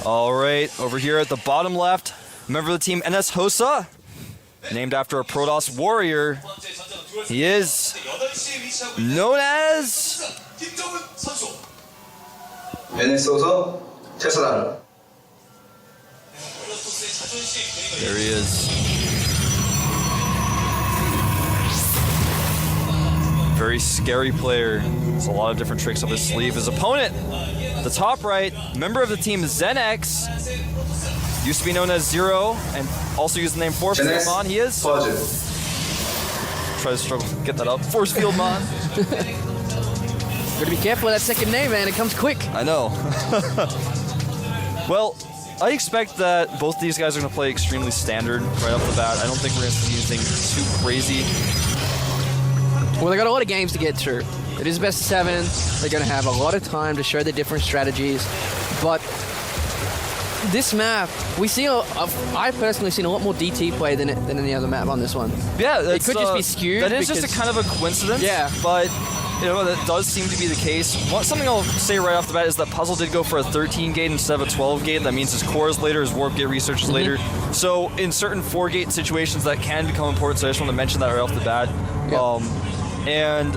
All right, over here at the bottom left, member of the team NS Hosa, named after a Protoss warrior. He is known as NS Hosa, Tassadar. There he is. Very scary player. Has a lot of different tricks up his sleeve. His opponent, the top right, member of the team Zenex, used to be known as Zero, and also used the name Force Field Mon. He is. Puzzle. Try to struggle to get that up. Force Field Mon. Gotta be careful with that second name, man. It comes quick. I know. Well, I expect that both these guys are going to play extremely standard right off the bat. I don't think we're going to see anything too crazy. Well, they got a lot of games to get through. It is best of 7. They're going to have a lot of time to show the different strategies. But this map, we see. I've personally seen a lot more DT play than any other map on this one. Yeah, it could just be skewed. That is just a kind of a coincidence. Yeah, but you know that does seem to be the case. Something I'll say right off the bat is that Puzzle did go for a 13 gate instead of a 12 gate. That means his core is later, his warp gate research is later. So in certain 4 gate situations, that can become important. So I just want to mention that right off the bat. Yeah. And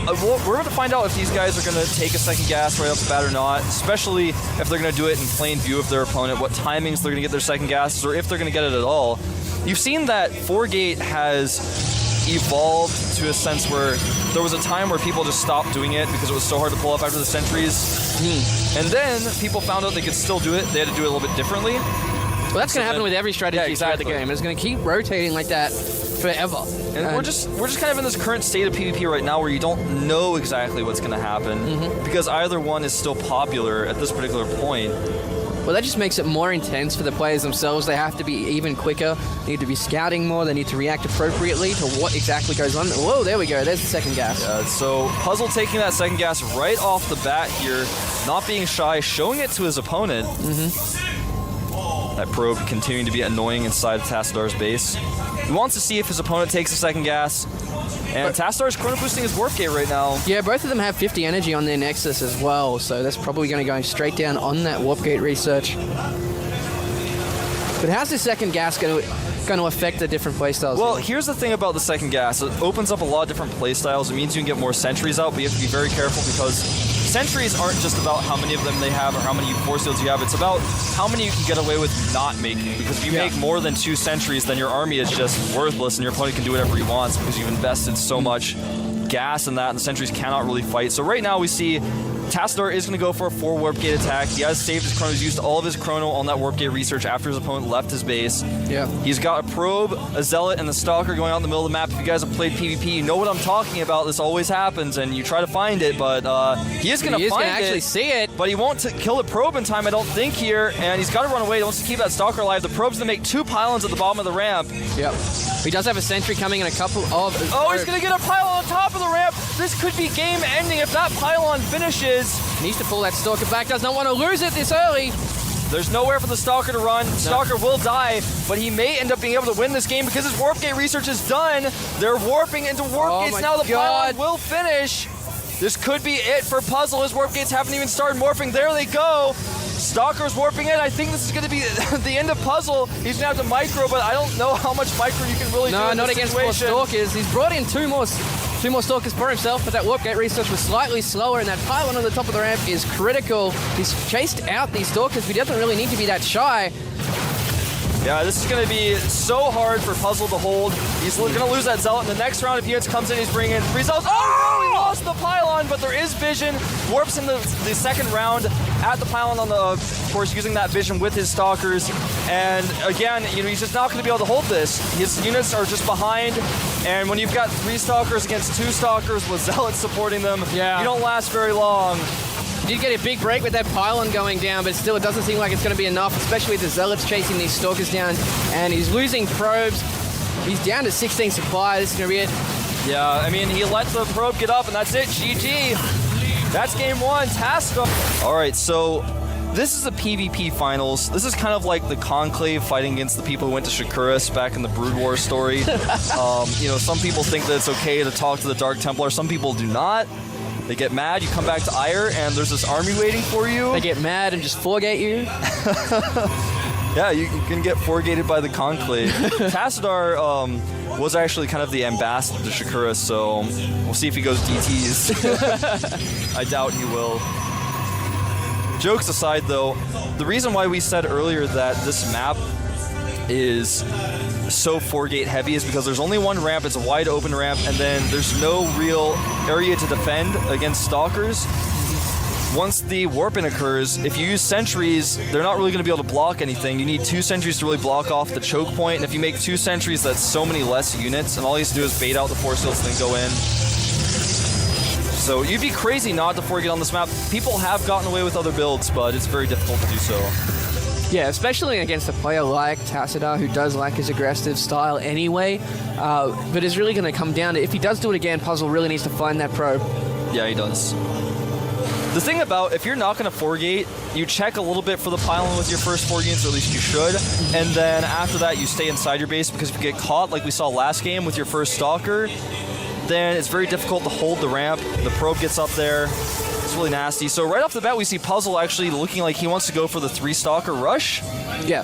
we're going to find out if these guys are going to take a second gas right off the bat or not, especially if they're going to do it in plain view of their opponent, what timings they're going to get their second gases, or if they're going to get it at all. You've seen that 4-gate has evolved to a sense where there was a time where people just stopped doing it because it was so hard to pull off after the sentries. And then people found out they could still do it. They had to do it a little bit differently. Well, that's going to happen with every strategy throughout the game. It's going to keep rotating like that forever. And we're just kind of in this current state of PvP right now where you don't know exactly what's going to happen because either one is still popular at this particular point. Well, that just makes it more intense for the players themselves. They have to be even quicker. They need to be scouting more. They need to react appropriately to what exactly goes on. Whoa, there we go. There's the second gas. So Puzzle taking that second gas right off the bat here, not being shy, showing it to his opponent. That probe continuing to be annoying inside Tassadar's base. He wants to see if his opponent takes the second gas. And Tassadar's chrono boosting his warp gate right now. Yeah, both of them have 50 energy on their Nexus as well, so that's probably going to go straight down on that warp gate research. But how's the second gas going to affect the different playstyles? Well, here's the thing about the second gas. It opens up a lot of different playstyles. It means you can get more sentries out, but you have to be very careful because sentries aren't just about how many of them they have or how many force fields you have. It's about how many you can get away with not making. Because if you make more than 2 sentries, then your army is just worthless and your opponent can do whatever he wants because you've invested so much gas in that and the sentries cannot really fight. So right now we see Tassadar is going to go for a 4 warp gate attack. He has saved his chrono. He's used all of his chrono on that warp gate research after his opponent left his base. Yeah. He's got a probe, a zealot, and the stalker going out in the middle of the map. If you guys have played PvP, you know what I'm talking about. This always happens, and you try to find it, but he is going to find it. Actually see it. But he won't kill the probe in time, I don't think, here, and he's got to run away. He wants to keep that stalker alive. The probe's going to make 2 pylons at the bottom of the ramp. Yep. He does have a sentry coming in a couple of... Oh, he's going to get a pylon on top of the ramp. This could be game ending if that pylon finishes. Needs to pull that stalker back. Does not want to lose it this early. There's nowhere for the Stalker to run. Stalker will die, but he may end up being able to win this game because his warp gate research is done. They're warping into warp gates now. The pylon will finish. This could be it for Puzzle. His warp gates haven't even started morphing. There they go. Stalker's warping in. I think this is going to be the end of Puzzle. He's going to have to micro, but I don't know how much micro you can really do in this against situation. 4 Stalkers. He's brought in 2 more Stalkers for himself, but that warp gate research was slightly slower, and that pylon on the top of the ramp is critical. He's chased out these Stalkers, but he doesn't really need to be that shy. Yeah, this is going to be so hard for Puzzle to hold. He's going to lose that Zealot in the next round. If Units comes in, he's bringing in 3 Zealots. Oh, no, he lost the pylon, but there is vision. Warps in the second round at the pylon on the, of course, using that vision with his Stalkers. And again, he's just not going to be able to hold this. His units are just behind. And when you've got 3 Stalkers against 2 Stalkers with Zealots supporting them, you don't last very long. He did get a big break with that pylon going down, but still it doesn't seem like it's going to be enough, especially with the Zealots chasing these Stalkers down, and he's losing probes. He's down to 16 supply. This is going to be it. Yeah, I mean, he let the probe get up, and that's it. GG. That's game 1. Tassadar. All right, so this is the PvP finals. This is kind of like the Conclave fighting against the people who went to Shakuras back in the Brood War story. Some people think that it's okay to talk to the Dark Templar. Some people do not. They get mad, you come back to Ire, and there's this army waiting for you. They get mad and just forgate you. Yeah, you can get forgated by the Conclave. Tassadar was actually kind of the ambassador to Shakura, so we'll see if he goes DTs. I doubt he will. Jokes aside, though, the reason why we said earlier that this map is so forgate heavy is because there's only one ramp, it's a wide open ramp, and then there's no real area to defend against stalkers. Once the warp-in occurs, if you use sentries, they're not really going to be able to block anything. You need 2 sentries to really block off the choke point, and if you make 2 sentries, that's so many less units, and all you have to do is bait out the force fields and then go in. So you'd be crazy not to forget on this map. People have gotten away with other builds, but it's very difficult to do so. Yeah, especially against a player like Tassadar, who does like his aggressive style anyway. But it's really going to come down to, if he does do it again, Puzzle really needs to find that probe. Yeah, he does. The thing about, if you're not going to forgate, you check a little bit for the pylon with your first 4 units, or at least you should, and then after that you stay inside your base, because if you get caught, like we saw last game with your first Stalker, then it's very difficult to hold the ramp. The probe gets up there. It's really nasty. So right off the bat, we see Puzzle actually looking like he wants to go for the 3 Stalker rush. Yeah.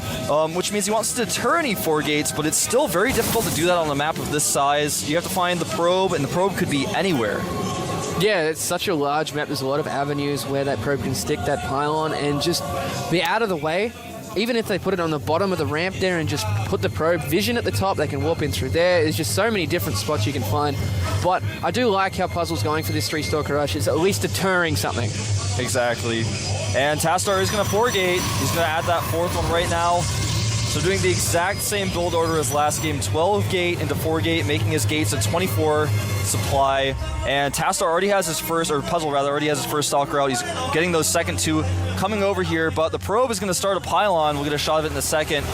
Which means he wants to deter any 4 gates, but it's still very difficult to do that on a map of this size. You have to find the probe, and the probe could be anywhere. Yeah, it's such a large map. There's a lot of avenues where that probe can stick that pylon and just be out of the way. Even if they put it on the bottom of the ramp there and just put the probe vision at the top, they can warp in through there. There's just so many different spots you can find. But I do like how Puzzle's going for this 3 Stalker rush. It's at least deterring something. Exactly. And Tassadar is going to 4-gate. He's going to add that 4th one right now. So doing the exact same build order as last game, 12 gate into 4 gate, making his gates a 24 supply. And Tassadar already has his first, or Puzzle rather, already has his first Stalker out. He's getting those second 2 coming over here, but the probe is going to start a pylon. We'll get a shot of it in a second.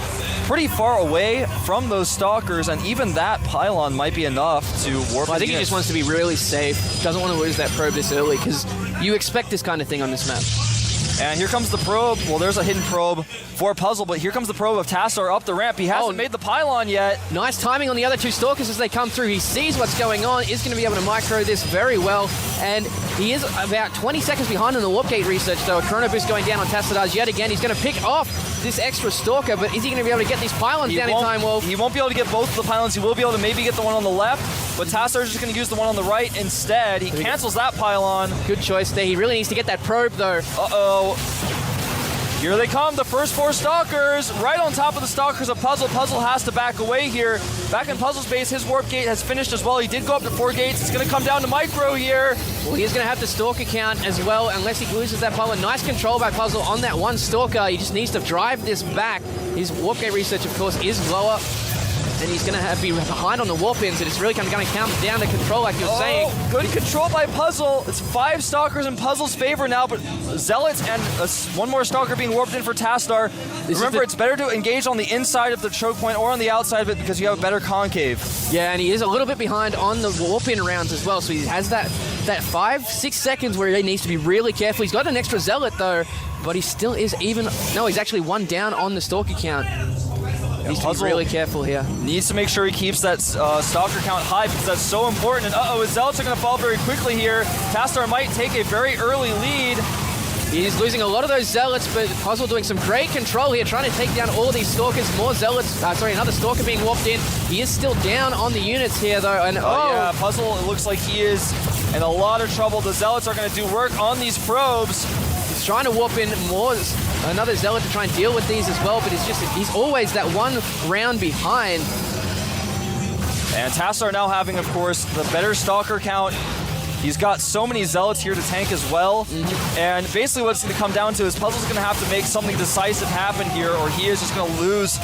Pretty far away from those Stalkers, and even that pylon might be enough to warp. Well, I think he just wants to be really safe. Doesn't want to lose that probe this early, because you expect this kind of thing on this map. And here comes the probe. Well, there's a hidden probe for Puzzle, but here comes the probe of Tassadar up the ramp. He hasn't made the pylon yet. Nice timing on the other 2 Stalkers as they come through. He sees what's going on, is going to be able to micro this very well, and he is about 20 seconds behind in the warp gate research, though. A chrono boost going down on Tassadar's yet again. He's going to pick off this extra Stalker, but is he going to be able to get these pylons down in time? Well, he won't be able to get both of the pylons. He will be able to maybe get the one on the left, but Tassadar's just going to use the one on the right instead. He cancels that pylon. Good choice there. He really needs to get that probe, though. Uh-oh. Here they come, the first 4 Stalkers, right on top of the Stalkers of Puzzle. Puzzle has to back away here. Back in Puzzle's base, his warp gate has finished as well. He did go up to 4 gates. It's going to come down to Micro here. Well, he's going to have the Stalker count as well, unless he loses that pylon. Nice control by Puzzle on that 1 Stalker. He just needs to drive this back. His warp gate research, of course, is lower, and he's going to be behind on the warp ins, and it's really going to come down to control, like you're saying. Good control by Puzzle. It's 5 Stalkers in Puzzle's favor now, but Zealots and 1 more Stalker being warped in for Tassadar. Remember, it's better to engage on the inside of the choke point or on the outside of it because you have a better concave. Yeah, and he is a little bit behind on the warp-in rounds as well, so he has that 5-6 seconds where he needs to be really careful. He's got an extra Zealot, though, but he still is even... No, he's actually 1 down on the Stalker count. Needs to be really careful here. Needs to make sure he keeps that Stalker count high because that's so important. And uh-oh, his Zealots are going to fall very quickly here. Tassadar might take a very early lead. He's losing a lot of those Zealots, but Puzzle doing some great control here, trying to take down all of these Stalkers. More Zealots, another Stalker being warped in. He is still down on the units here, though. And yeah, Puzzle, it looks like he is in a lot of trouble. The Zealots are going to do work on these probes. He's trying to warp in another Zealot to try and deal with these as well, but he's always that 1 round behind. And Tassadar now having, of course, the better Stalker count. He's got so many Zealots here to tank as well. And basically what it's going to come down to is Puzzle's going to have to make something decisive happen here, or he is just going to lose.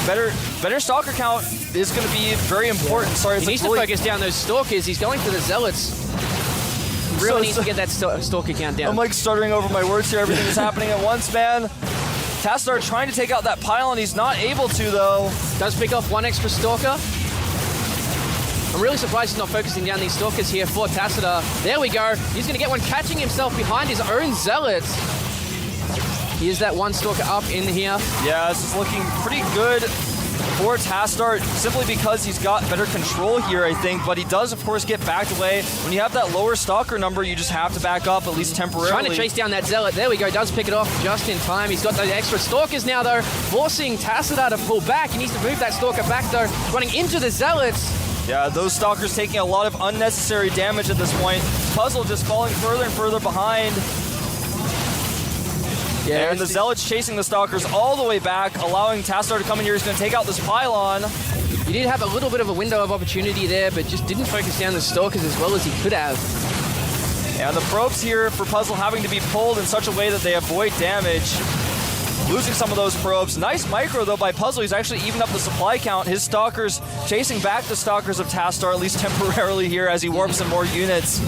Better Stalker count is going to be very important. Sorry, he needs to focus down those Stalkers. He's going for the Zealots. Really needs to get that Stalker count down. I'm like stuttering over my words here. Everything is happening at once, man. Tassadar trying to take out that pylon. He's not able to, though. Does pick off 1 extra Stalker. I'm really surprised he's not focusing down these Stalkers here for Tassadar. There we go. He's going to get one catching himself behind his own Zealots. He is that 1 Stalker up in here. Yeah, this is looking pretty good for Tassadar, simply because he's got better control here, I think, but he does, of course, get backed away. When you have that lower Stalker number, you just have to back up, at least temporarily. Trying to chase down that Zealot. There we go, does pick it off just in time. He's got those extra Stalkers now, though, forcing Tassadar to pull back. He needs to move that Stalker back, though, running into the Zealots. Yeah, those Stalkers taking a lot of unnecessary damage at this point. Puzzle just falling further and further behind. Yeah, and the Zealots chasing the Stalkers all the way back, allowing Tassadar to come in here. He's going to take out this pylon. He did have a little bit of a window of opportunity there, but just didn't focus down the Stalkers as well as he could have. And the probes here for Puzzle having to be pulled in such a way that they avoid damage. Losing some of those probes. Nice micro, though, by Puzzle. He's actually evened up the supply count. His Stalkers chasing back the Stalkers of Tassadar, at least temporarily here, as he warps in more units.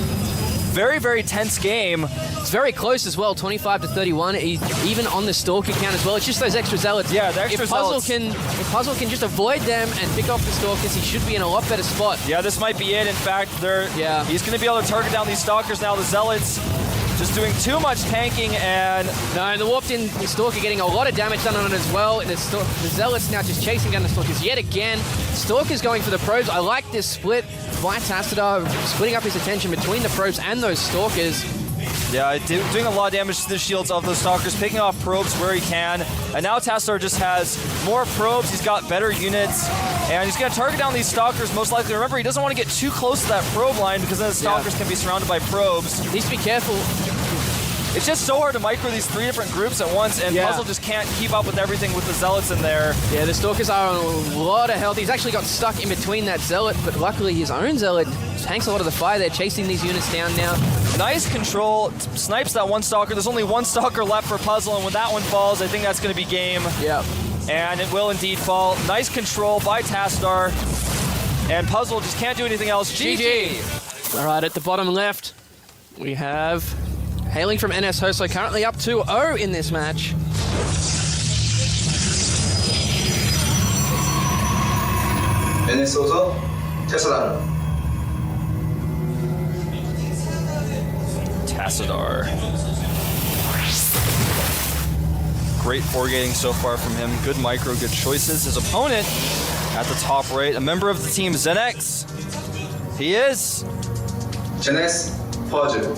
Very, very tense game. It's very close as well, 25 to 31. Even on the Stalker count as well. It's just those extra Zealots. Yeah, the extra Zealots. If Puzzle can just avoid them and pick off the Stalkers, he should be in a lot better spot. Yeah, this might be it. In fact, he's going to be able to target down these Stalkers now. The Zealots just doing too much tanking, and no, the warped in Stalker getting a lot of damage done on it as well. The Zealots now just chasing down the Stalkers yet again. Stalker's going for the probes. I like this split by Tassadar, splitting up his attention between the probes and those Stalkers. Yeah, doing a lot of damage to the shields of those Stalkers, picking off probes where he can. And now Tassadar just has more probes. He's got better units. And he's going to target down these Stalkers most likely. Remember, he doesn't want to get too close to that probe line because then the Stalkers can be surrounded by probes. He needs to be careful. It's just so hard to micro these three different groups at once, and Puzzle just can't keep up with everything with the Zealots in there. Yeah, the Stalkers are on a lot of health. He's actually got stuck in between that Zealot, but luckily his own Zealot tanks a lot of the fire there, chasing these units down now. Nice control, snipes that one Stalker. There's only one Stalker left for Puzzle, and when that one falls, I think that's going to be game. Yeah. And it will indeed fall. Nice control by Tassadar, and Puzzle just can't do anything else. GG! All right, at the bottom left, we have... hailing from NS Hoso, currently up 2-0 in this match. NS Hoso, Tassadar. Tassadar. Great foregating so far from him. Good micro, good choices. His opponent at the top right, a member of the team Zenex. He is NS Puzzle.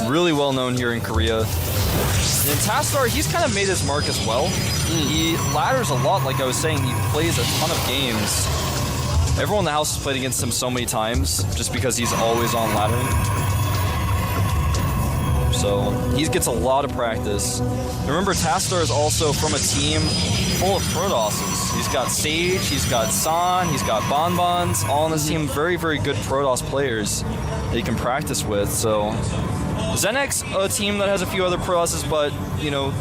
really well known here in Korea. And Tassadar, he's kind of made his mark as well. He ladders a lot, like I was saying. He plays a ton of games. Everyone in the house has played against him so many times just because he's always on laddering. So he gets a lot of practice. And remember, Tassadar is also from a team full of Protosses. He's got Sage, he's got San, he's got Bonbons, all on this team. Very, very good Protoss players that he can practice with. So Zenex, a team that has a few other Protosses, but, you know,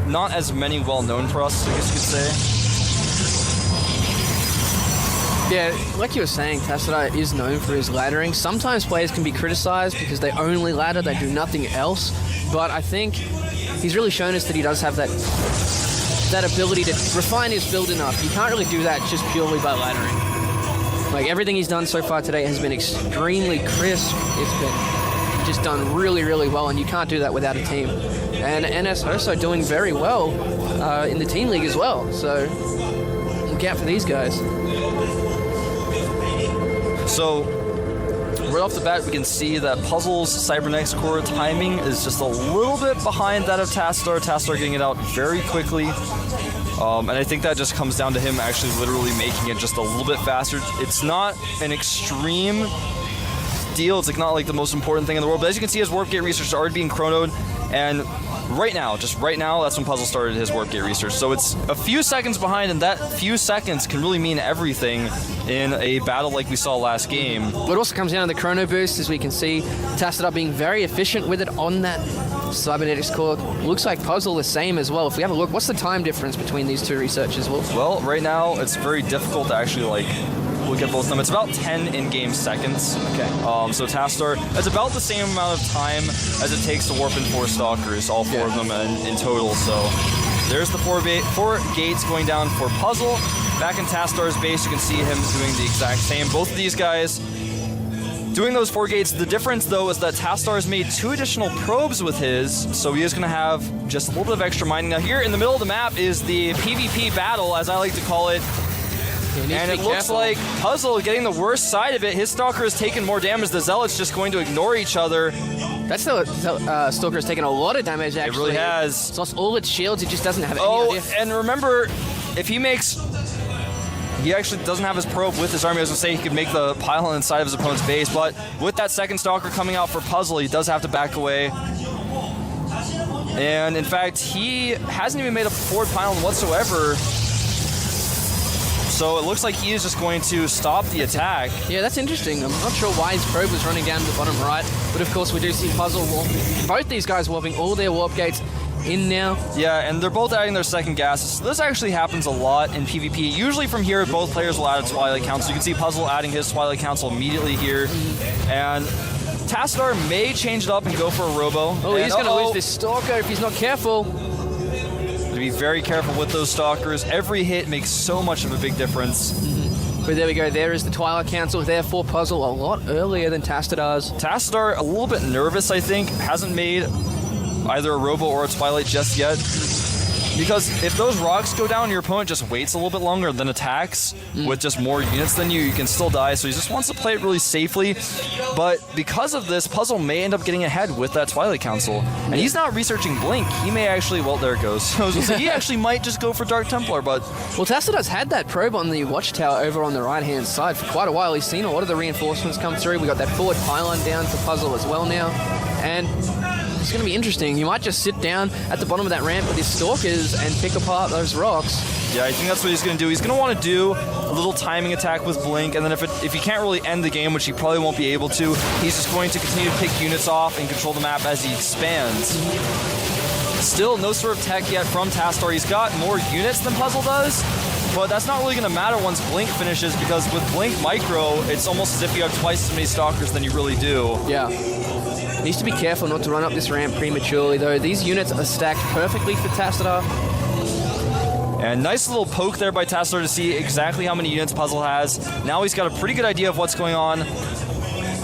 not as many well-known Protosses, I guess you could say. Yeah, like you were saying, Tassadar is known for his laddering. Sometimes players can be criticized because they only ladder, they do nothing else. But I think he's really shown us that he does have that ability to refine his build enough. You can't really do that just purely by laddering. Like, everything he's done so far today has been extremely crisp. It's been just done really, really well, and you can't do that without a team. And NS Hoso doing very well in the team league as well. So look out for these guys. So, right off the bat, we can see that Puzzle's Cybernetics core timing is just a little bit behind that of Tassadar. Tassadar getting it out very quickly. And I think that just comes down to him actually literally making it just a little bit faster. It's not an extreme deal. It's like not like the most important thing in the world. But as you can see, his Warp Gate research is already being chronoed. And right now, just right now, that's when Puzzle started his Warp Gate research. So it's a few seconds behind, and that few seconds can really mean everything in a battle like we saw last game. It also comes down to the chrono boost, as we can see. Tassadar being very efficient with it on that Cybernetics core. Looks like Puzzle the same as well. If we have a look, what's the time difference between these two researchers, Wolf? Well, right now, it's very difficult to actually, like, look at both of them. It's about 10 in-game seconds. Okay. So Tassadar, it's about the same amount of time as it takes to warp in 4 Stalkers, all 4 of them in total. So there's the 4 gates going down for Puzzle. Back in Tassadar's base, you can see him doing the exact same. Both of these guys doing those 4 gates. The difference, though, is that Tassadar's made 2 additional probes with his, so he is going to have just a little bit of extra mining. Now, here in the middle of the map is the PvP battle, as I like to call it. And it looks like Puzzle getting the worst side of it. His Stalker has taken more damage. The Zealot's just going to ignore each other. That's the Stalker has taken a lot of damage, actually. It really has. It's lost all its shields. It just doesn't have any idea. And remember, if he makes... He actually doesn't have his probe with his army. I was going to say he could make the pylon inside of his opponent's base, but with that second Stalker coming out for Puzzle, he does have to back away. And in fact, he hasn't even made a forward pylon whatsoever. So it looks like he is just going to stop the attack. Yeah, that's interesting. I'm not sure why his probe was running down to the bottom right, but of course we do see Puzzle warping. Both these guys warping all their warp gates in now. Yeah, and they're both adding their second gases. So this actually happens a lot in PvP. Usually from here, both players will add a Twilight Council. You can see Puzzle adding his Twilight Council immediately here. And Tassadar may change it up and go for a Robo. Oh, he's going to lose this Stalker if he's not careful. To be very careful with those Stalkers. Every hit makes so much of a big difference. But there we go. There is the Twilight Council there for Puzzle a lot earlier than Tassadar's. Tassadar, a little bit nervous, I think. Hasn't made either a Robo or a Twilight just yet. Because if those rocks go down, your opponent just waits a little bit longer, then attacks with just more units than you. You can still die, so he just wants to play it really safely. But because of this, Puzzle may end up getting ahead with that Twilight Council. And he's not researching Blink. He may actually, well, there it goes. I was gonna say, he actually might just go for Dark Templar, but... Well, Tassadar's had that probe on the watchtower over on the right-hand side for quite a while. He's seen a lot of the reinforcements come through. We got that forward pylon down for Puzzle as well now. And it's going to be interesting. He might just sit down at the bottom of that ramp with his Stalkers and pick apart those rocks. Yeah, I think that's what he's going to do. He's going to want to do a little timing attack with Blink, and then if he can't really end the game, which he probably won't be able to, he's just going to continue to pick units off and control the map as he expands. Still, no sort of tech yet from Tassadar. He's got more units than Puzzle does, but that's not really going to matter once Blink finishes, because with Blink Micro, it's almost as if you have twice as many Stalkers than you really do. Yeah. Needs to be careful not to run up this ramp prematurely, though. These units are stacked perfectly for Tassadar. And nice little poke there by Tassadar to see exactly how many units Puzzle has. Now he's got a pretty good idea of what's going on.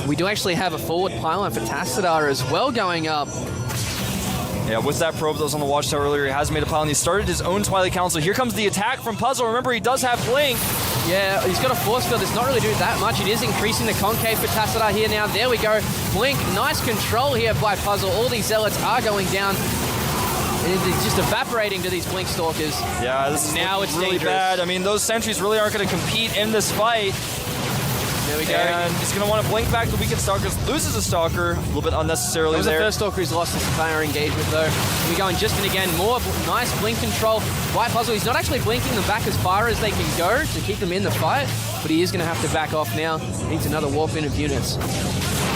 We do actually have a forward pylon for Tassadar as well going up. Yeah, with that probe that was on the watchtower earlier, he has made a pylon. He started his own Twilight Council. Here comes the attack from Puzzle. Remember, he does have Blink. Yeah, he's got a force field that's not really doing that much. It is increasing the concave for Tassadar here now. There we go. Blink, nice control here by Puzzle. All these Zealots are going down. It's just evaporating to these Blink Stalkers. Yeah, this is now it's really dangerous. bad. I mean, those sentries really aren't going to compete in this fight. There we go. And he's going to want to blink back the weakened Stalkers. Loses a Stalker, a little bit unnecessarily That was there. the first Stalker who's lost this entire engagement, though. We're going just in again. More nice blink control by Puzzle. He's not actually blinking them back as far as they can go to keep them in the fight, but he is going to have to back off now. Needs another warp in of units.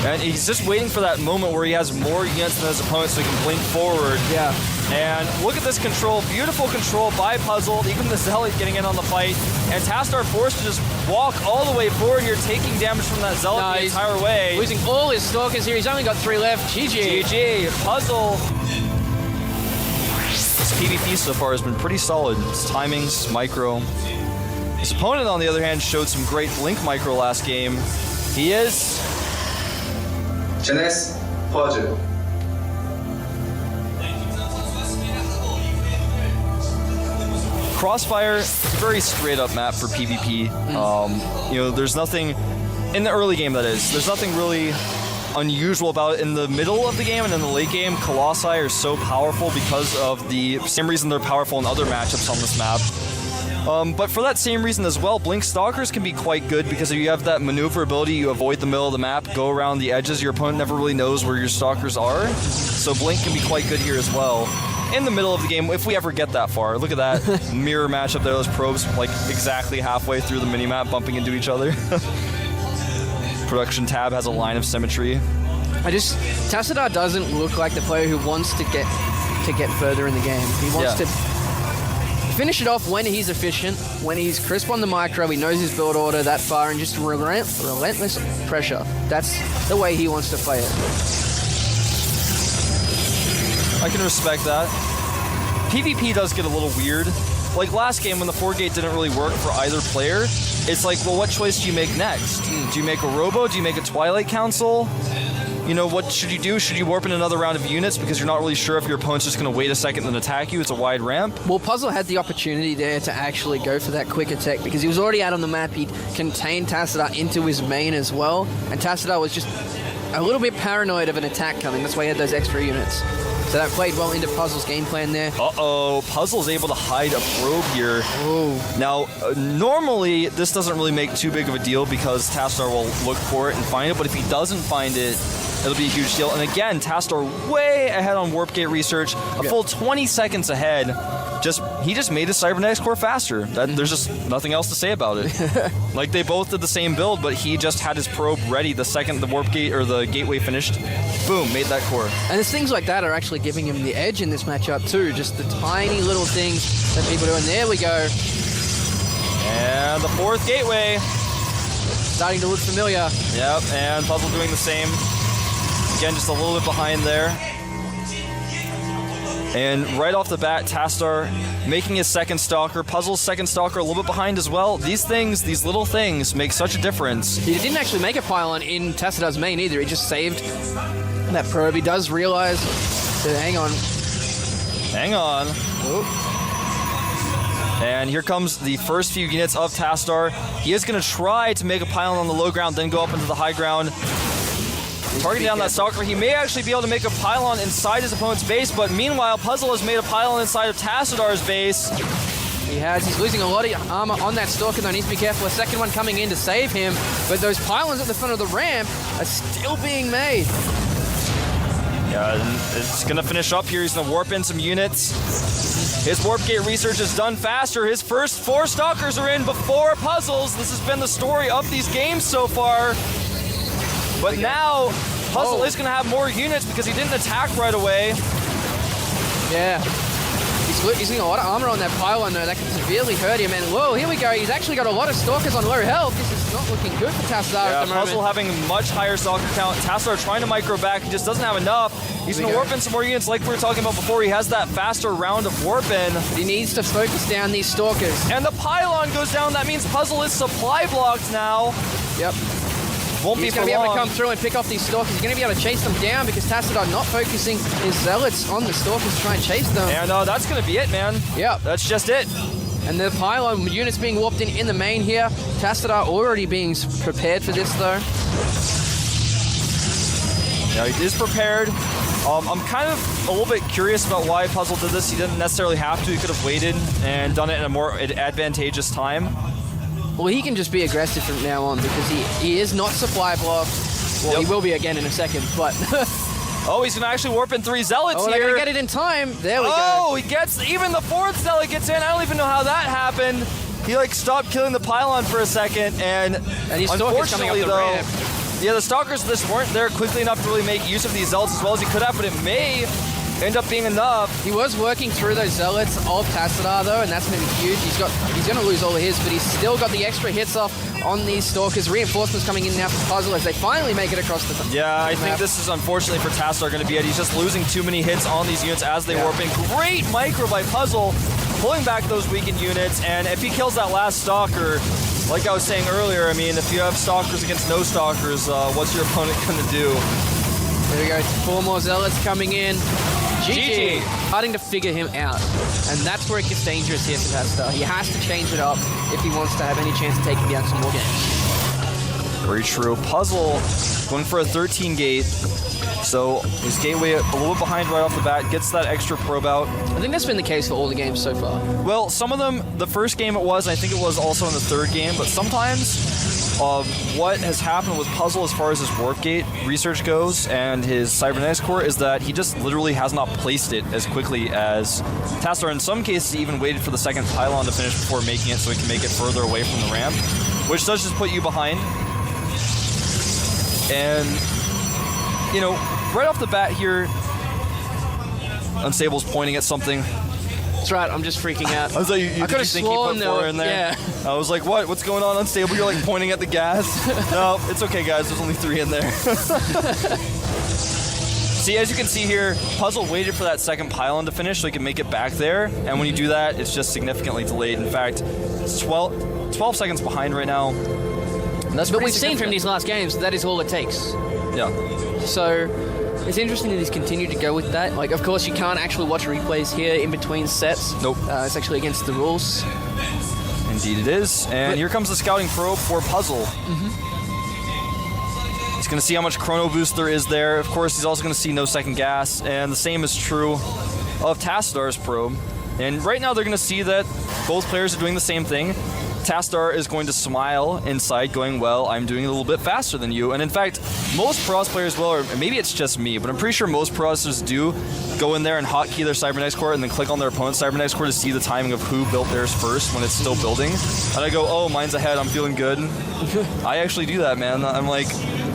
And he's just waiting for that moment where he has more units than his opponent so he can blink forward. Yeah. And look at this control. Beautiful control by Puzzle. Even the Zealot getting in on the fight. And Tassadar forced to just walk all the way forward here, taking damage from that Zealot the entire way. Losing all his Stalkers here. He's only got 3 left. GG. GG. Puzzle. His PvP so far has been pretty solid. His timings, micro. His opponent, on the other hand, showed some great blink micro last game. He is... Genes Puzzle. Crossfire, very straight up map for PvP. You know, there's nothing in the early game, that is. There's nothing really unusual about it. In the middle of the game and in the late game, Colossi are so powerful because of the same reason they're powerful in other matchups on this map. But for that same reason as well, Blink Stalkers can be quite good because if you have that maneuverability, you avoid the middle of the map, go around the edges, your opponent never really knows where your Stalkers are. So Blink can be quite good here as well. In the middle of the game, if we ever get that far. Look at that mirror matchup there, those probes like exactly halfway through the minimap bumping into each other. Production tab has a line of symmetry. Tassadar doesn't look like the player who wants to get further in the game. He wants to finish it off when he's efficient, when he's crisp on the micro, he knows his build order that far, and just relentless pressure. That's the way he wants to play it. I can respect that. PvP does get a little weird like last game when the 4-gate didn't really work for either player, it's like, well, what choice do you make next? Do you make a Robo? Do you make a Twilight Council? You know, what should you do? Should you warp in another round of units because you're not really sure if your opponent's just going to wait a second and attack you? It's a wide ramp. Well, Puzzle had the opportunity there to actually go for that quick attack because he was already out on the map. He'd contained Tassadar into his main as well, and Tassadar was just a little bit paranoid of an attack coming. That's why he had those extra units. So that played well into Puzzle's game plan there. Uh-oh, Puzzle's able to hide a probe here. Oh. Now, normally, this doesn't really make too big of a deal because Tassadar will look for it and find it, but if he doesn't find it, it'll be a huge deal. And again, Tassadar way ahead on Warp Gate research, a full 20 seconds ahead. He just made his Cybernetics core faster. There's just nothing else to say about it. Like, they both did the same build, but he just had his probe ready the second the Warp Gate or the Gateway finished. Boom, made that core. And there's things like that are actually giving him the edge in this matchup too. Just the tiny little things that people do. And there we go. And the 4th Gateway. Starting to look familiar. Yep, and Puzzle doing the same. Again, just a little bit behind there. And right off the bat, Tassadar making his second Stalker. Puzzle's second Stalker a little bit behind as well. These little things make such a difference. He didn't actually make a pylon in Tassadar's main either. He just saved that probe. He does realize that, hang on. Hang on. Oh. And here comes the first few units of Tassadar. He is going to try to make a pylon on the low ground, then go up into the high ground. Targeting down that Stalker, he may actually be able to make a pylon inside his opponent's base, but meanwhile, Puzzle has made a pylon inside of Tassadar's base. He's losing a lot of armor on that Stalker, though. Needs to be careful. A second one coming in to save him, but those pylons at the front of the ramp are still being made. Yeah, and it's going to finish up here. He's going to warp in some units. His Warp Gate research is done faster. His first 4 Stalkers are in before Puzzle's. This has been the story of these games so far. But now, Puzzle is going to have more units because he didn't attack right away. Yeah. He's losing a lot of armor on that pylon, though. That can severely hurt him. And whoa, here we go. He's actually got a lot of Stalkers on low health. This is not looking good for Tassadar at the moment. Puzzle having much higher Stalker count. Tassadar trying to micro back. He just doesn't have enough. He's going to warp in some more units like we were talking about before. He has that faster round of warp in. He needs to focus down these Stalkers. And the pylon goes down. That means Puzzle is supply blocked now. Yep. He's going to be able to come through and pick off these Stalkers. He's going to be able to chase them down because Tassadar not focusing his Zealots on the Stalkers to try and chase them. And that's going to be it, man. Yep. That's just it. And the pylon units being warped in the main here. Tassadar already being prepared for this, though. Yeah, he is prepared. I'm kind of a little bit curious about why Puzzle did this. He didn't necessarily have to. He could have waited and done it in a more advantageous time. Well, he can just be aggressive from now on because he is not supply blocked. Well, he will be again in a second, but... Oh, he's going to actually warp in 3 Zealots here. They're going to get it in time. There we go. Oh, he gets... Even the 4th Zealot gets in. I don't even know how that happened. He, stopped killing the pylon for a second, and his Stalker's coming up the ramp. Yeah, the Stalkers just weren't there quickly enough to really make use of these Zealots as well as he could have, but it may end up being enough. He was working through those Zealots of Tassadar, though, and that's going to be huge. He's going to lose all of his, but he's still got the extra hits off on these Stalkers. Reinforcements coming in now for Puzzle as they finally make it across the Yeah, I think this is unfortunately for Tassadar going to be it. He's just losing too many hits on these units as they warp in. Great micro by Puzzle, pulling back those weakened units, and if he kills that last Stalker, like I was saying earlier, I mean, if you have Stalkers against no Stalkers, what's your opponent going to do? There we go, 4 more Zealots coming in. GG. Starting to figure him out. And that's where it gets dangerous here for Tassadar. He has to change it up if he wants to have any chance of taking down some more games. Very true. Puzzle going for a 13 gate. So his gateway a little bit behind right off the bat, gets that extra probe out. I think that's been the case for all the games so far. Well, some of them, the first game it was, and I think it was also in the 3rd game, but sometimes what has happened with Puzzle as far as his Warp Gate research goes and his Cybernetics core is that he just literally has not placed it as quickly as Tassadar. In some cases, he even waited for the second pylon to finish before making it so he can make it further away from the ramp, which does just put you behind. And, you know, right off the bat here, Unstable's pointing at something. That's right, I'm just freaking out. I was like, I could have sworn there. in there. Yeah. I was like, what? What's going on, Unstable? You're like pointing at the gas. No, it's okay, guys. There's only 3 in there. See, as you can see here, Puzzle waited for that second pylon to finish so he can make it back there, and when you do that, it's just significantly delayed. In fact, it's 12 seconds behind right now. And that's But we've seen from these last games, that is all it takes. Yeah. So it's interesting that he's continued to go with that. Like, of course, you can't actually watch replays here in between sets. Nope. It's actually against the rules. Indeed it is. And here comes the scouting probe for Puzzle. He's going to see how much chrono boost there is there. Of course, he's also going to see no second gas. And the same is true of Tassadar's probe. And right now they're going to see that both players are doing the same thing. Tassadar is going to smile inside, going, well, I'm doing it a little bit faster than you. And in fact, most Pros players will, or maybe it's just me, but I'm pretty sure most Pros do go in there and hotkey their cybernetics core and then click on their opponent's cybernetics core to see the timing of who built theirs first when it's still building. And I go, oh, mine's ahead, I'm feeling good. I actually do that, man. I'm like,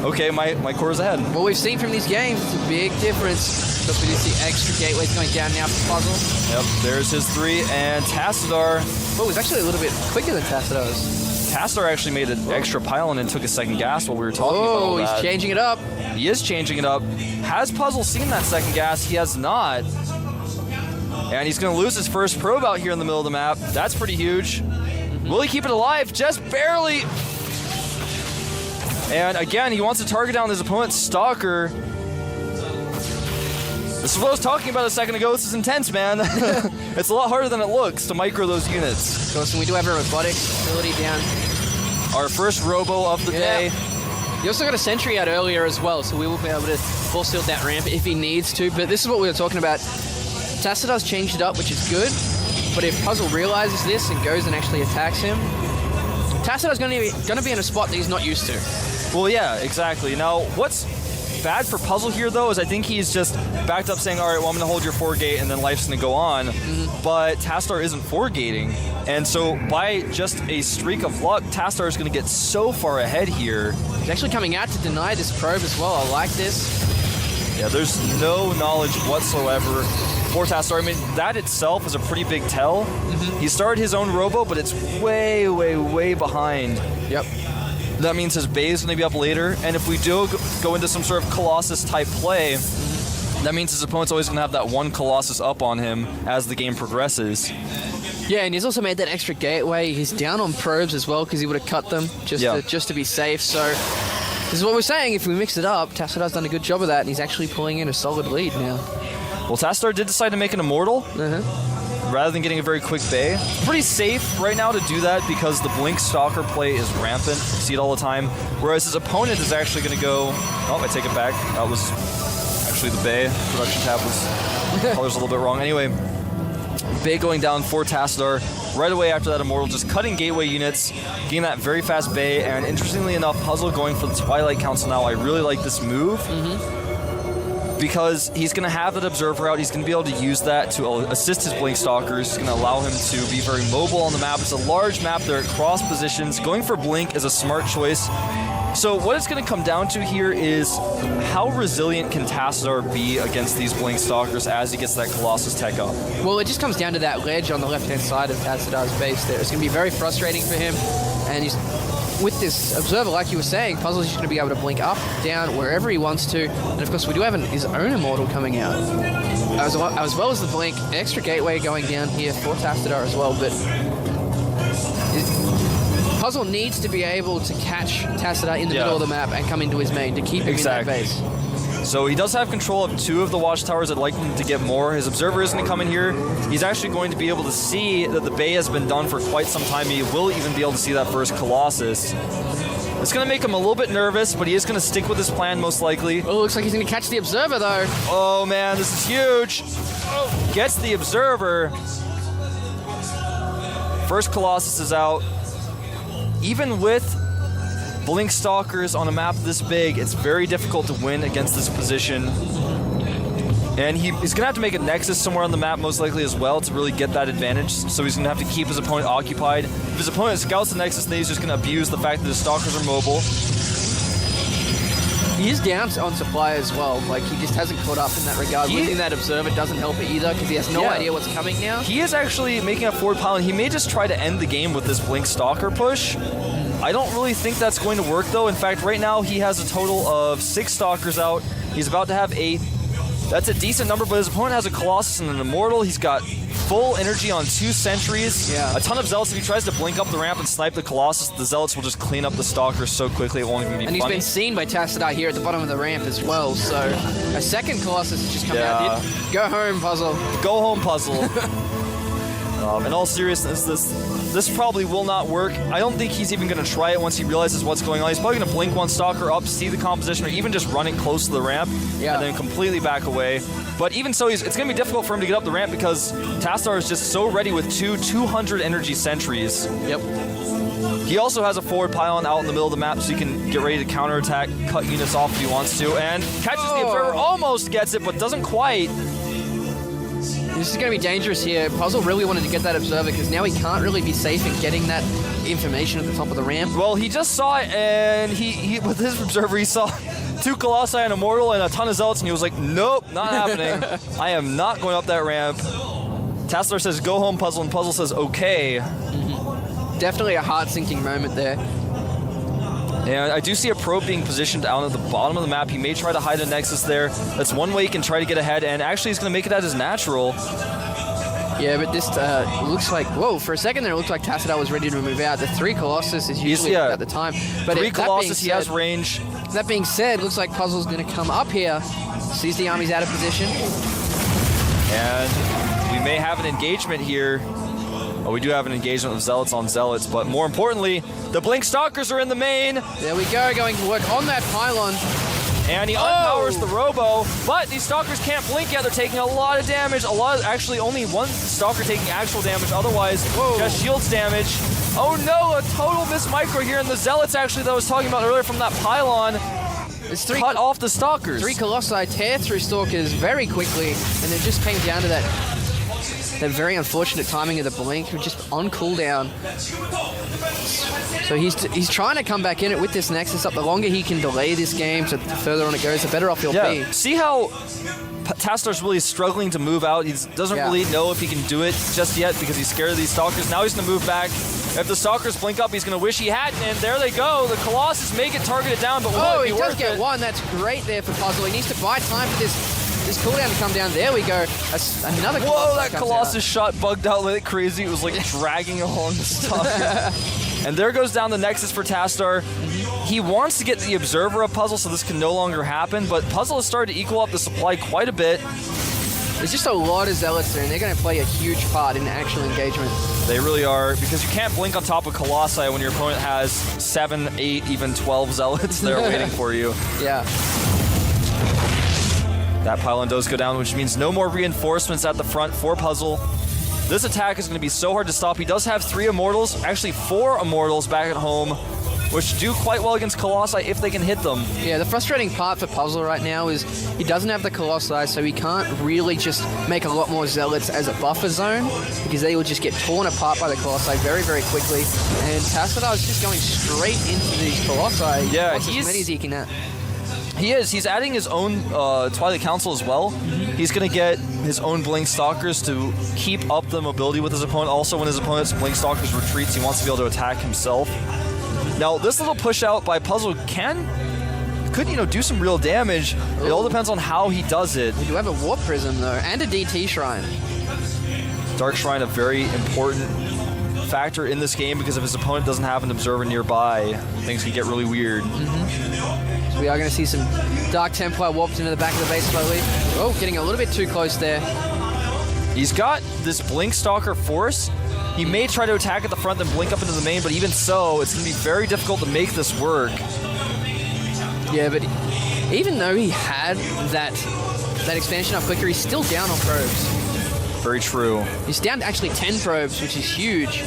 okay, my core's ahead. What we've seen from these games, it's a big difference. Because we do see extra gateways going down now for Puzzle. Yep, there's his 3, and Tassadar. Well, it was actually a little bit quicker than Tassadar's. Tassadar actually made an extra pylon and took a second gas while we were talking about all that. Oh, he's changing it up. He is changing it up. Has Puzzle seen that second gas? He has not. And he's going to lose his first probe out here in the middle of the map. That's pretty huge. Will he keep it alive? Just barely. And again, he wants to target down his opponent's Stalker. This is what I was talking about a second ago. This is intense, man. It's a lot harder than it looks to micro those units. Of course, and we do have a robotics ability down. Our first robo of the day. He also got a sentry out earlier as well, so we will be able to force field that ramp if he needs to. But this is what we were talking about. Tassadar's changed it up, which is good. But if Puzzle realizes this and goes and actually attacks him, Tassadar's going to be in a spot that he's not used to. Well, yeah, exactly. Now, what's bad for Puzzle here, though, is I think he's just backed up saying, all right, well, I'm going to hold your 4-gate and then life's going to go on. But Tassadar isn't 4-gating. And so by just a streak of luck, Tassadar is going to get so far ahead here. He's actually coming out to deny this probe as well. I like this. Yeah, there's no knowledge whatsoever for Tassadar. I mean, that itself is a pretty big tell. He started his own robo, but it's way, way, way behind. Yep. That means his Bay is going to be up later, and if we do go into some sort of Colossus-type play, that means his opponent's always going to have that one Colossus up on him as the game progresses. Yeah, and he's also made that extra gateway. He's down on probes as well because he would have cut them just to be safe. So this is what we're saying. If we mix it up, Tassadar's done a good job of that, and he's actually pulling in a solid lead now. Well, Tassadar did decide to make an Immortal. Rather than getting a very quick Bay. Pretty safe right now to do that because the Blink Stalker play is rampant. You see it all the time. Whereas his opponent is actually going to go... Oh, I take it back. That was actually the Bay. Production tab was... color's a little bit wrong. Anyway, Bay going down for Tassadar. Right away after that Immortal, just cutting gateway units, getting that very fast Bay, and interestingly enough, Puzzle going for the Twilight Council now. I really like this move. Because he's going to have that Observer out. He's going to be able to use that to assist his Blink Stalkers. It's going to allow him to be very mobile on the map. It's a large map. They're at cross positions. Going for Blink is a smart choice. So what it's going to come down to here is how resilient can Tassadar be against these Blink Stalkers as he gets that Colossus tech up? Well, it just comes down to that ledge on the left-hand side of Tassadar's base there. It's going to be very frustrating for him. And he's... With this Observer, like you were saying, Puzzle's just going to be able to blink up, down, wherever he wants to. And of course, we do have his own Immortal coming out. As well as the blink, extra gateway going down here for Tassadar as well. But Puzzle needs to be able to catch Tassadar in the middle of the map and come into his main to keep him in that base. So he does have control of 2 of the watchtowers. I'd like him to get more. His Observer is going to come in here. He's actually going to be able to see that the Bay has been done for quite some time. He will even be able to see that first Colossus. It's going to make him a little bit nervous, but he is going to stick with his plan most likely. Oh, looks like he's going to catch the Observer, though. Oh, man, this is huge. Gets the Observer. First Colossus is out. Even with Blink Stalkers on a map this big, it's very difficult to win against this position. And he's going to have to make a Nexus somewhere on the map most likely as well to really get that advantage. So he's going to have to keep his opponent occupied. If his opponent scouts the Nexus, then he's just going to abuse the fact that his Stalkers are mobile. He is down on supply as well. Like, he just hasn't caught up in that regard. Losing that Observer doesn't help it either because he has no idea what's coming now. He is actually making a forward pylon. He may just try to end the game with this Blink Stalker push. I don't really think that's going to work, though. In fact, right now, he has a total of 6 Stalkers out. He's about to have 8. That's a decent number, but his opponent has a Colossus and an Immortal. He's got full energy on 2 Sentries. Yeah. A ton of Zealots. If he tries to blink up the ramp and snipe the Colossus, the Zealots will just clean up the Stalkers so quickly it won't even be And he's funny. been seen by Tassadar here at the bottom of the ramp as well, so a second Colossus has just come out. Go home, Puzzle. Go home, Puzzle. In all seriousness, this probably will not work. I don't think he's even going to try it once he realizes what's going on. He's probably going to blink one Stalker up, see the composition, or even just run it close to the ramp, and then completely back away. But even so, it's going to be difficult for him to get up the ramp because Tassadar is just so ready with 200 energy Sentries. Yep. He also has a forward pylon out in the middle of the map, so he can get ready to counterattack, cut units off if he wants to, and catches the Observer, almost gets it, but doesn't quite. This is going to be dangerous here. Puzzle really wanted to get that Observer because now he can't really be safe in getting that information at the top of the ramp. Well, he just saw it, and he with his Observer, he saw 2 Colossi and Immortal and a ton of Zealots, and he was like, nope, not happening. I am not going up that ramp. Tassadar says, go home, Puzzle, and Puzzle says, okay. Definitely a heart-sinking moment there. And I do see a probe being positioned out at the bottom of the map. He may try to hide a Nexus there. That's one way he can try to get ahead, and actually he's going to make it at his natural. Yeah, but this looks like, whoa, for a second there it looked like Tassadar was ready to move out. The 3 Colossus is usually at the time. But 3 Colossus, he has range. That being said, looks like Puzzle's going to come up here, sees the army's out of position. And we may have an engagement here. Oh, we do have an engagement with Zealots on Zealots, but more importantly, the Blink Stalkers are in the main. There we go, going to work on that pylon. And he unpowers the Robo, but these Stalkers can't blink yet. They're taking a lot of damage. Actually, only one Stalker taking actual damage. Otherwise, just shields damage. Oh no, a total miss micro here, and the Zealots actually that I was talking about earlier from that pylon cut off the Stalkers. 3 Colossi tear through Stalkers very quickly, and it just came down to that very unfortunate timing of the blink, just on cooldown. So he's trying to come back in it with this Nexus up. The longer he can delay this game, so the further on it goes, the better off he'll be. See how Tassadar's really struggling to move out. He doesn't really know if he can do it just yet because he's scared of these Stalkers. Now he's going to move back. If the Stalkers blink up, he's going to wish he hadn't, and there they go. The Colossus may get targeted down, but will it be worth it? Oh, he does get one. That's great there for Puzzle. He needs to buy time for this cooldown to come down. There we go. Another Colossus. Whoa, that Colossus shot bugged out like crazy. It was like dragging along the Stalker. And there goes down the Nexus for Tassadar. He wants to get the Observer of Puzzle, so this can no longer happen, but Puzzle has started to equal up the supply quite a bit. There's just a lot of Zealots there, and they're going to play a huge part in actual engagement. They really are, because you can't blink on top of Colossi when your opponent has 7, 8, even 12 Zealots there waiting for you. Yeah. That pylon does go down, which means no more reinforcements at the front for Puzzle. This attack is going to be so hard to stop. He does have 3 Immortals, actually 4 Immortals back at home, which do quite well against Colossi if they can hit them. Yeah, the frustrating part for Puzzle right now is he doesn't have the Colossi, so he can't really just make a lot more Zealots as a buffer zone, because they will just get torn apart by the Colossi very, very quickly. And Tassadar is just going straight into these Colossi. Yeah, as many as he can. He is. He's adding his own Twilight Council as well. He's going to get his own Blink Stalkers to keep up the mobility with his opponent. Also, when his opponent's Blink Stalkers retreats, he wants to be able to attack himself. Now, this little push out by Puzzle could do some real damage. It all depends on how he does it. We do have a Warp Prism, though, and a DT Shrine. Dark Shrine, a very important factor in this game, because if his opponent doesn't have an Observer nearby, things can get really weird. So we are going to see some Dark Templar warped into the back of the base slowly. Oh, getting a little bit too close there. He's got this Blink Stalker force. He may try to attack at the front, then blink up into the main, but even so, it's going to be very difficult to make this work. Yeah, but even though he had that expansion up quicker, he's still down on probes. Very true. He's down to actually 10 probes, which is huge.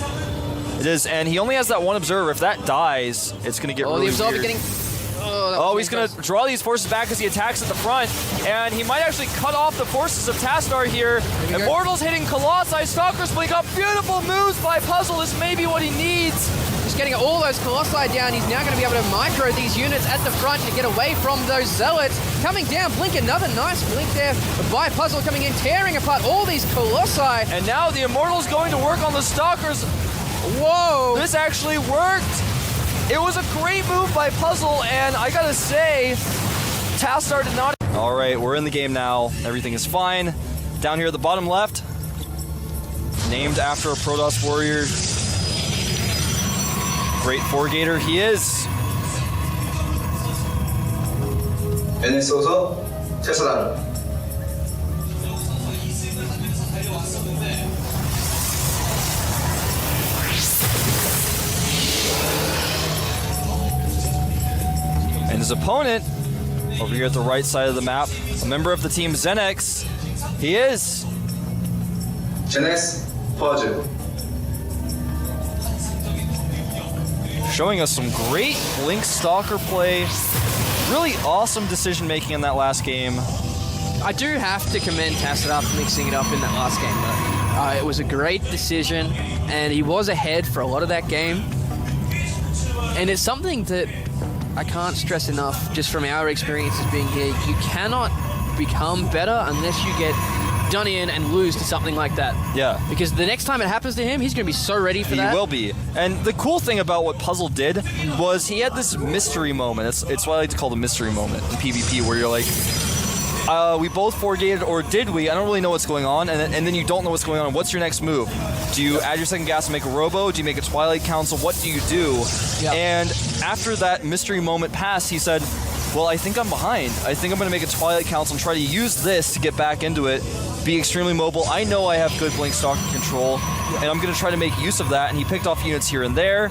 It is, and he only has that one Observer. If that dies, it's going to get really the Observer weird. getting... Oh, he's going to draw these forces back as he attacks at the front, and he might actually cut off the forces of Tassadar here. Immortals hitting Colossi, Stalkers blink up. Beautiful moves by Puzzle. This may be what he needs. Just getting all those Colossi down. He's now going to be able to micro these units at the front to get away from those Zealots. Coming down, blink, another nice blink there by Puzzle, coming in, tearing apart all these Colossi. And now the Immortal's going to work on the Stalkers. Whoa! This actually worked. It was a great move by Puzzle, and I gotta say, Tassadar did not. All right, we're in the game now. Everything is fine. Down here at the bottom left, named after a Protoss warrior. Great 4-gator he is. NS소서 Tassadar. And his opponent, over here at the right side of the map, a member of the team Zenex, he is Puzzle. showing us some great Blink Stalker play. Really awesome decision making in that last game. I do have to commend Tassadar for mixing it up in that last game, though. It was a great decision, and he was ahead for a lot of that game. And it's something that I can't stress enough, just from our experiences being here. You cannot become better unless you get done in and lose to something like that. Yeah. Because the next time it happens to him, he's going to be so ready for that. He will be. And the cool thing about what Puzzle did was he had this mystery moment. It's what I like to call the mystery moment in PvP, where you're like, we both 4-gated, or did we? I don't really know what's going on. And then you don't know what's going on. What's your next move? Do you add your second gas and make a robo? Do you make a Twilight Council? What do you do? Yep. And after that mystery moment passed, he said, well, I think I'm behind. I think I'm going to make a Twilight Council and try to use this to get back into it, be extremely mobile. I know I have good Blink Stalker control, and I'm going to try to make use of that. And he picked off units here and there,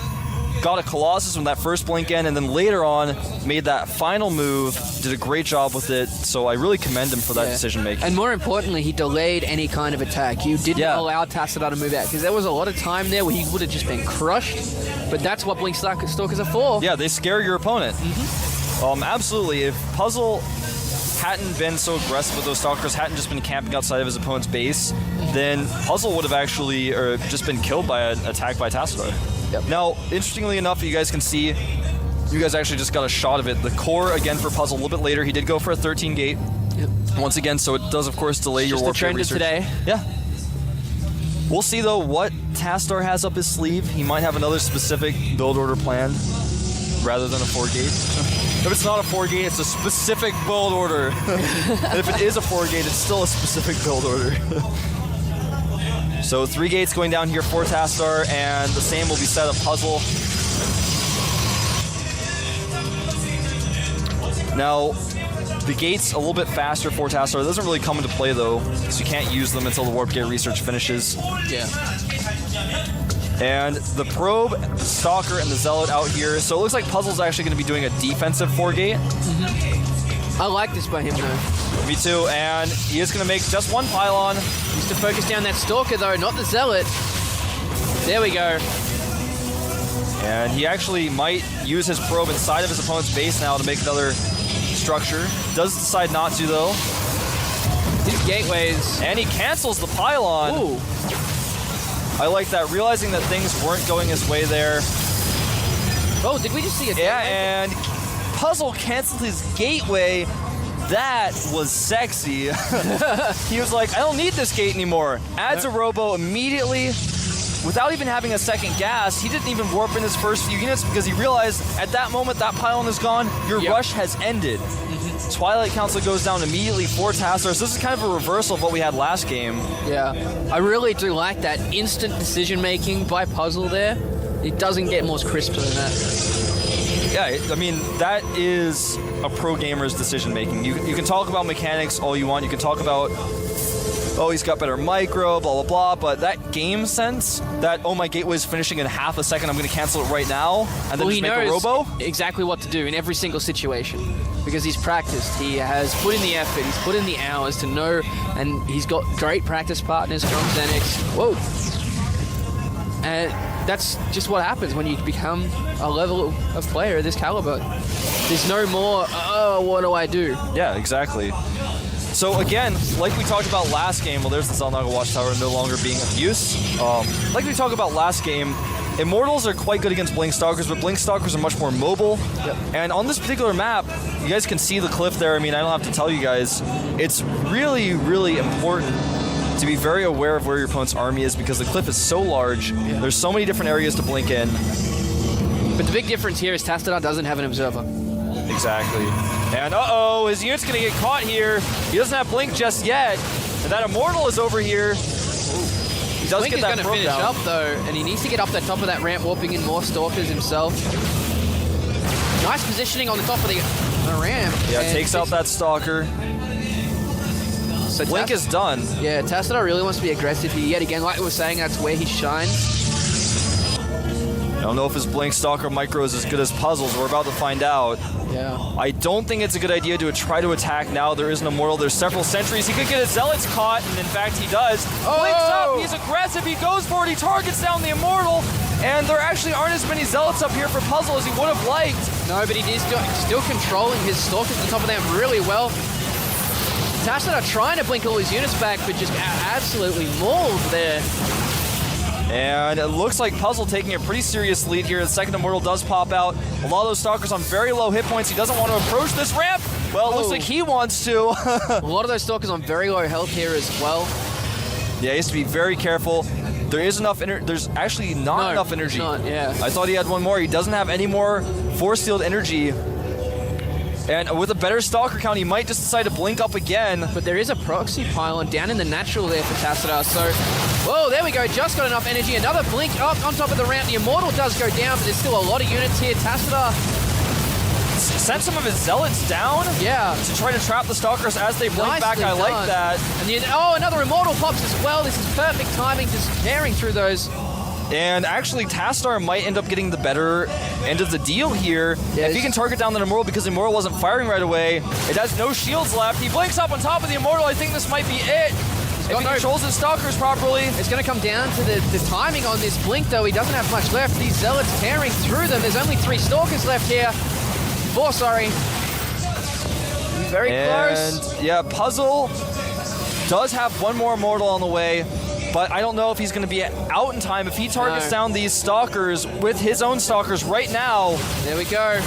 got a Colossus from that first blink in, and then later on made that final move, did a great job with it. So I really commend him for that decision making. And more importantly, he delayed any kind of attack. You didn't allow Tassadar to move out, because there was a lot of time there where he would have just been crushed. But that's what Blink Stalkers are for. Yeah, they scare your opponent. Absolutely. If Puzzle hadn't been so aggressive with those Stalkers, hadn't just been camping outside of his opponent's base, then Puzzle would have actually just been killed by an attack by Tassadar. Yep. Now, interestingly enough, you guys can see, you guys actually just got a shot of it. The core, again, for Puzzle, a little bit later, he did go for a 13-gate. Yep. Once again, so it does, of course, delay your Just warfare the trend research. of today. Yeah. We'll see, though, what Tassadar has up his sleeve. He might have another specific build order plan rather than a 4-gate. If it's not a 4-gate, it's a specific build order. And if it is a 4-gate, it's still a specific build order. So 3 gates going down here for Tassadar, and the same will be set up Puzzle. Now, the gate's a little bit faster for Tassadar. It doesn't really come into play, though, because you can't use them until the Warp Gate research finishes. Yeah. And the Probe, the Stalker, and the Zealot out here. So it looks like Puzzle's actually going to be doing a defensive 4-gate. I like this by him, though. Me too, and he is going to make just one pylon. Needs to focus down that Stalker, though, not the Zealot. There we go. And he actually might use his Probe inside of his opponent's base now to make another structure. Does decide not to, though. These gateways. And he cancels the pylon. Ooh. I like that, realizing that things weren't going his way there. Oh, did we just see a Yeah, gateway? and Puzzle canceled his gateway. That was sexy. He was like, I don't need this gate anymore. Adds a robo immediately without even having a second gas. He didn't even warp in his first few units because he realized at that moment that pylon is gone, your rush has ended. Twilight Council goes down immediately for Tassadar. So this is kind of a reversal of what we had last game. Yeah, I really do like that instant decision making by Puzzle there. It doesn't get more crisp than that. Yeah, I mean, that is a pro gamer's decision making. You can talk about mechanics all you want. You can talk about, oh, he's got better micro, blah, blah, blah. But that game sense, that, oh, my gateway's finishing in half a second, I'm going to cancel it right now, and then just make a robo. Exactly what to do in every single situation. Because he's practiced, he has put in the effort, he's put in the hours to know, and he's got great practice partners from Zenex. Whoa! And that's just what happens when you become a level of player of this caliber. There's no more, oh, what do I do? Yeah, exactly. So again, like we talked about last game, well, there's the Zelnaga Watchtower no longer being of use. Like we talked about last game, Immortals are quite good against Blink Stalkers, but Blink Stalkers are much more mobile. Yep. And on this particular map, you guys can see the cliff there. I mean, I don't have to tell you guys. It's really, really important to be very aware of where your opponent's army is because the cliff is so large. Yeah. There's so many different areas to blink in. But the big difference here is Tassadar doesn't have an observer. Exactly. And uh-oh, his unit's gonna get caught here. He doesn't have Blink just yet. And that Immortal is over here. He does Blink get that is going to finish up though, and he needs to get up the top of that ramp, warping in more Stalkers himself. Nice positioning on the top of the ramp. Yeah, takes out that Stalker. So Blink is done. Yeah, Tassadar really wants to be aggressive here. Yet again, like we were saying, that's where he shines. I don't know if his Blink Stalker Micro is as good as Puzzle's. We're about to find out. Yeah. I don't think it's a good idea to try to attack now. There is an Immortal. There's several sentries. He could get his Zealots caught, and in fact, he does. Oh! Blinks up. He's aggressive. He goes for it. He targets down the Immortal, and there actually aren't as many Zealots up here for Puzzle as he would have liked. No, but he is still controlling his Stalkers at the top of them really well. Tassadar trying to blink all his units back, but just absolutely mauled there. And it looks like Puzzle taking a pretty serious lead here. The second Immortal does pop out. A lot of those Stalkers on very low hit points. He doesn't want to approach this ramp. Well, it looks like he wants to. A lot of those Stalkers on very low health here as well. Yeah, he has to be very careful. There is enough there's actually not enough energy. Yeah. I thought he had one more. He doesn't have any more force field energy. And with a better Stalker count, he might just decide to blink up again. But there is a proxy pylon down in the natural there for Tassadar, so... Whoa, there we go, just got enough energy. Another blink up on top of the ramp. The Immortal does go down, but there's still a lot of units here. Tassadar... Sent some of his Zealots down to try to trap the Stalkers as they blink back. I like that. And another Immortal pops as well. This is perfect timing, just tearing through those. And actually, Tassadar might end up getting the better end of the deal here. Yeah, if he can target down the Immortal because the Immortal wasn't firing right away. It has no shields left. He blinks up on top of the Immortal. I think this might be it. If he controls his Stalkers properly. It's going to come down to the timing on this blink, though. He doesn't have much left. These Zealots tearing through them. There's only 3 Stalkers left here. 4, sorry. Very close. And yeah, Puzzle does have one more Immortal on the way. But I don't know if he's going to be out in time. If he targets down these Stalkers with his own Stalkers right now. There we go.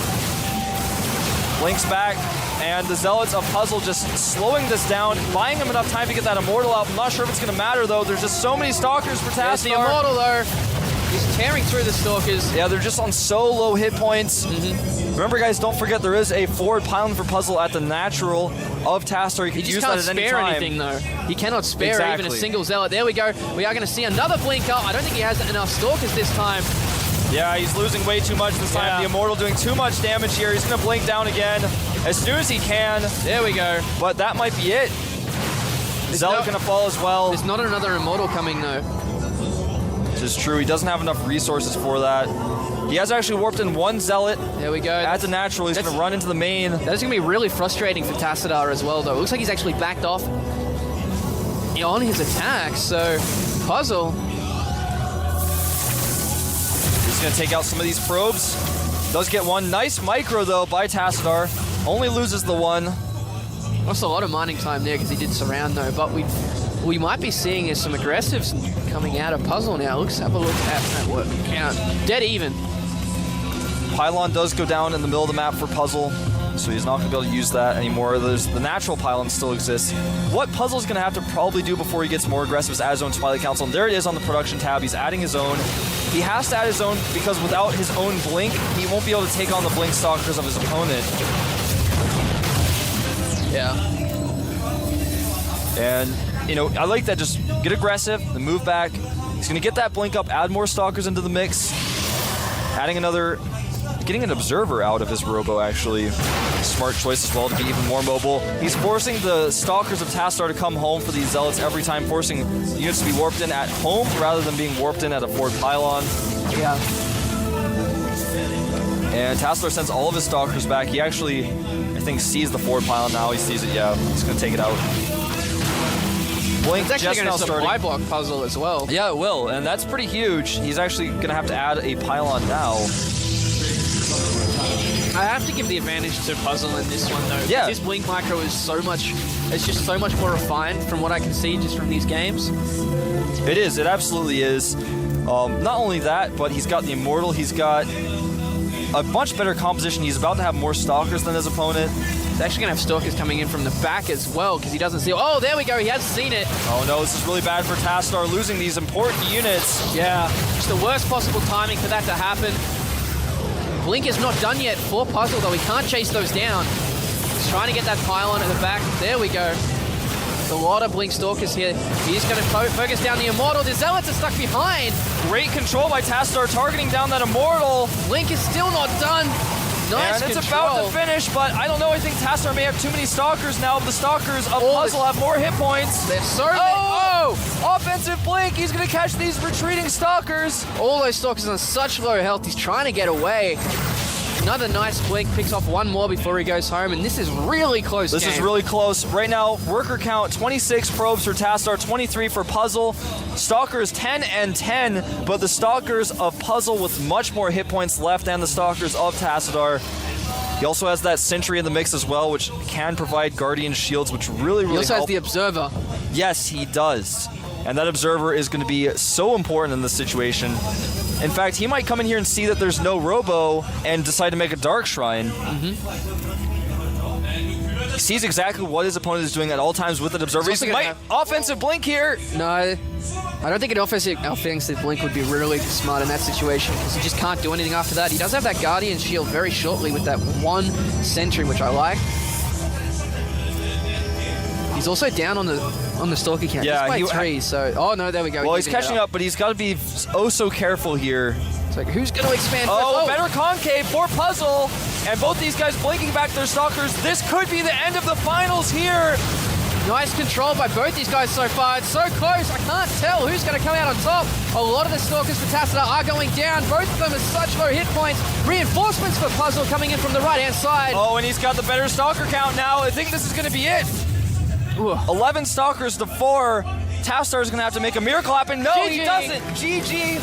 Blinks back, and the Zealots of Puzzle just slowing this down, buying him enough time to get that Immortal out. I'm not sure if it's going to matter, though. There's just so many Stalkers for Tassadar. There's the Immortal, though. He's tearing through the Stalkers. Yeah, they're just on so low hit points. Remember, guys, don't forget there is a forward pylon for Puzzle at the natural of Tassadar. He can use that at any time. Anything, though. He cannot spare even a single Zealot. There we go. We are going to see another blink up. I don't think he has enough Stalkers this time. Yeah, he's losing way too much this time. The Immortal doing too much damage here. He's going to blink down again as soon as he can. There we go. But that might be it. Zealot going to fall as well. There's not another Immortal coming, though. This is true. He doesn't have enough resources for that. He has actually warped in one Zealot. There we go. Adds a natural. He's going to run into the main. That's going to be really frustrating for Tassadar as well, though. It looks like he's actually backed off on his attack, so Puzzle. He's going to take out some of these probes. Does get one. Nice micro, though, by Tassadar. Only loses the one. Lost a lot of mining time there because he did surround, though, but we might be seeing some aggressives coming out of Puzzle now. Let's have a look at that work count. Dead even. Pylon does go down in the middle of the map for Puzzle, so he's not going to be able to use that anymore. The natural pylon still exists. What Puzzle's going to have to probably do before he gets more aggressive is add his own Twilight Council, and there it is on the production tab. He's adding his own. He has to add his own because without his own blink, he won't be able to take on the blink Stalkers of his opponent. Yeah. And, you know, I like that. Just get aggressive, then move back. He's going to get that blink up, add more Stalkers into the mix. Getting an Observer out of his Robo, actually. Smart choice as well to get even more mobile. He's forcing the Stalkers of Tassadar to come home for these Zealots every time, forcing units to be warped in at home rather than being warped in at a forward pylon. Yeah. And Tassadar sends all of his Stalkers back. He actually, I think, sees the forward pylon now. He sees it, yeah. He's going to take it out. Blink it's actually going to supply block Puzzle as well. Yeah, it will, and that's pretty huge. He's actually going to have to add a pylon now. I have to give the advantage to Puzzle in this one, though. Yeah. This blink micro is just so much more refined from what I can see just from these games. It is. It absolutely is. Not only that, but he's got the Immortal. He's got a much better composition. He's about to have more Stalkers than his opponent. He's actually going to have Stalkers coming in from the back as well because he doesn't see... Oh, there we go. He has seen it. Oh, no. This is really bad for Tassadar, losing these important units. Yeah. Just the worst possible timing for that to happen. Blink is not done yet for Puzzle, though. He can't chase those down. He's trying to get that pylon at the back. There we go. A lot of Blink Stalkers here. He's going to focus down the Immortal. The Zealots are stuck behind. Great control by Tassadar targeting down that Immortal. Blink is still not done. Nice and it's control. about to finish, but I don't know. I think Tassadar may have too many Stalkers now. The Stalkers of Puzzle have more hit points. They're so many. Offensive Blink. He's going to catch these retreating Stalkers. All those Stalkers on such low health. He's trying to get away. Another nice Blink, picks off one more before he goes home, and this is really close. This is really close. Right now, worker count 26 probes for Tassadar, 23 for Puzzle. Stalkers 10 and 10, but the Stalkers of Puzzle with much more hit points left than the Stalkers of Tassadar. He also has that Sentry in the mix as well, which can provide Guardian shields, which really He also help. has the Observer. Yes, he does. And that Observer is going to be so important in this situation. In fact, he might come in here and see that there's no Robo and decide to make a Dark Shrine. He sees exactly what his opponent is doing at all times with an Observer. He's He also might offensive Blink here. No, I don't think an offensive Blink would be really smart in that situation because he just can't do anything after that. He does have that Guardian Shield very shortly with that one Sentry, which I like. He's also down on the Stalker count. Yeah, he's by 3, so... Oh, no, there we go. Well, he's catching up, but he's got to be oh so careful here. It's like, who's going to expand first? Oh, better concave for Puzzle. And both these guys blinking back their Stalkers. This could be the end of the finals here. Nice control by both these guys so far. It's so close. I can't tell who's going to come out on top. A lot of the Stalkers for Tassadar are going down. Both of them are such low hit points. Reinforcements for Puzzle coming in from the right-hand side. Oh, and he's got the better Stalker count now. I think this is going to be it. Ooh. 11 Stalkers to 4. Tassadar is going to have to make a miracle happen. No, GG. he doesn't. GG.